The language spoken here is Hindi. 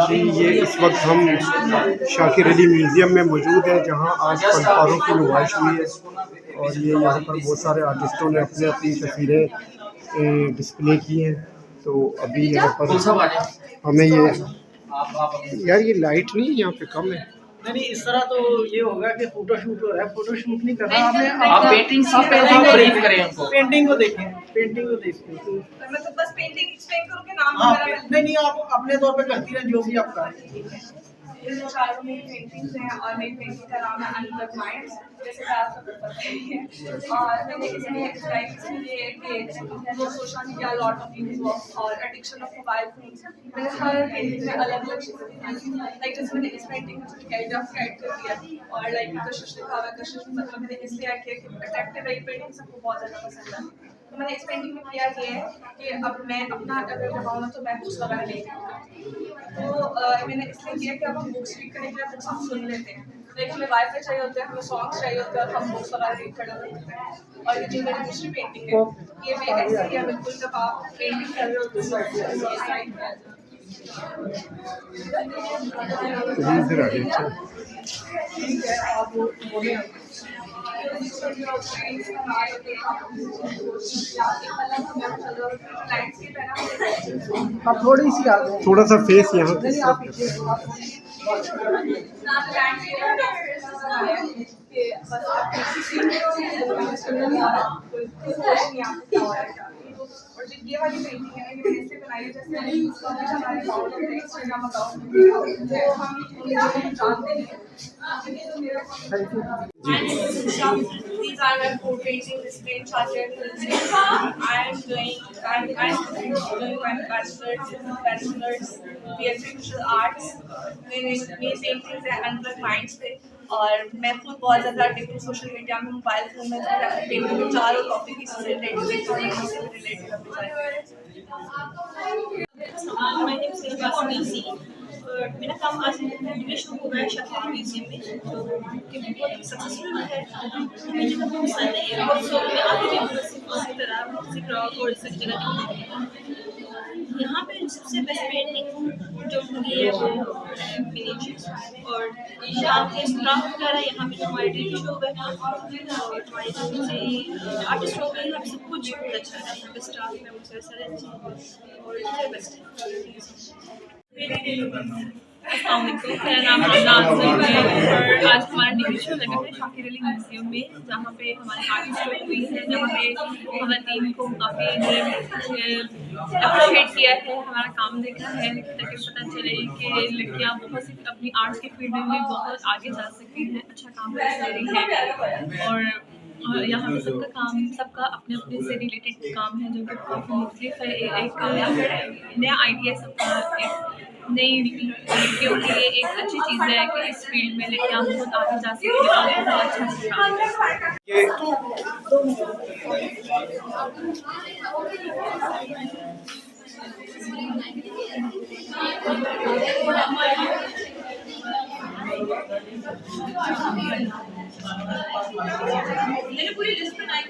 जी, ये इस वक्त हम शाकिर अली म्यूज़ियम में मौजूद हैं, जहां आज फनकारों की नुमाइश हुई है और ये यहाँ पर बहुत सारे आर्टिस्टों ने अपनी अपनी तस्वीरें डिस्प्ले की हैं। तो अभी यहाँ पर हमें ये यार ये लाइट नहीं यहाँ पे कम है। नहीं, इस तरह तो ये होगा कि फोटो शूट हो रहा है, फोटो शूट नहीं कर रहा। आप पेंटिंग को ब्रीफ करें उनको। पेंटिंग को देखें, पेंटिंग को देखते हैं। मैं तो बस पेंटिंग एक्सप्लेन करूँ कि नाम वगैरह नहीं, आप अपने तौर पे करती रहें जो भी आपका है। इन चारों मेरी पेंटिंग्स हैं और मेरी पेंटिंग का नाम है अनप्लग माइंड्स, जैसे कि आप सबको पता ही है। और मैंने इसमें डिस्क्राइब इसलिए कि social media lot of use और एडिक्शन ऑफ मोबाइल फोन्स, मैंने हर पेंटिंग में अलग अलग चीज़ें दी। लाइक जैसे मैंने इस पेंटिंग में कैलिग्राफी कर दिया और लाइक कशिश लिखा हुआ है। कशिश मतलब मैंने इसलिए किया कि अट्रैक्टिव है पेंटिंग, सबको बहुत ज़्यादा पसंद है। तो मैंने इस पेंटिंग में किया ये है कि अब मैं अपना अगर लगाऊँ तो मैं बुक्स वगैरह नहीं करता। तो मैंने इसलिए किया कि अब हम बुक्स रीड करने के लिए बुक्स हम सुन लेते हैं, लेकिन हमें वाईफाई चाहिए होता है, हमें सॉन्ग्स चाहिए होते हैं और हम बुक्स वगैरह रीड कर लेते हैं। और ये जो मेरी दूसरी पेंटिंग है, ये मैं ऐसे किया बिल्कुल जब आप पेंटिंग कर रहे हो तो ठीक है। आप बोले आप थोड़ी सी थोड़ा सा फेस यहाँ और जो ये वाली पेंटिंग है ये मैंने इसलिए बनाई है जैसे हमारे अकाउंट है इंस्टाग्राम अकाउंट, तो हम जानते हैं। These are my four paintings displayed chartered. I am doing my bachelor's PhD visual arts. मेरी पेंटिंग्स है अनप्लग माइंड्स पे और मैं खुद बहुत ज़्यादा एडिक्टिव सोशल मीडिया में मोबाइल फोन में पेंटिंग में चारों टॉपिक से रिलेटेड मेरा काम आज शुरू हुआ है शाकिर म्यूजियम में, जो कि बहुत सक्सेसफुल है। मुझे बहुत पसंद है और सो मैं आगे भी उसी तरह उसी क्राफ्ट और इसी जगह यहाँ पे सबसे बेस्ट पेंटिंग जो होगी है वो मिनिएचर्स और शांति क्राफ्ट वगैरह। यहाँ पे हमारे डेली शो है और हमारे जो आर्टिस्ट हो गए यहाँ पे सब कुछ बहुत अच्छा है। यहाँ पे स्टाफ में मुझे सारे अच्छे और बेस्ट है। मेरा नाम रमजान है और आज हमारा डेली शो लगा है शाकिर अली म्यूजियम में, जहाँ पे हमारे आर्टिस्ट हुई है, जहाँ पे हमारी टीम को काफ़ी अप्रिशिएट किया है, हमारा काम देखा है ताकि पता चले कि लड़कियाँ बहुत सी अपनी आर्ट्स के फील्ड में बहुत आगे जा सकती हैं, अच्छा काम कर रही हैं। और यहाँ पे सबका अपने अपने से रिलेटेड काम है जो कि काफ़ी मुख्तलिफ है। एक नया आइडिया सबका, एक नई लड़कियों के लिए एक अच्छी चीज़ है कि इस फील्ड में लड़कियाँ बहुत आगे जा सकती हैं और बहुत अच्छा काम मैंने पूरी लिस्ट बनाई थी।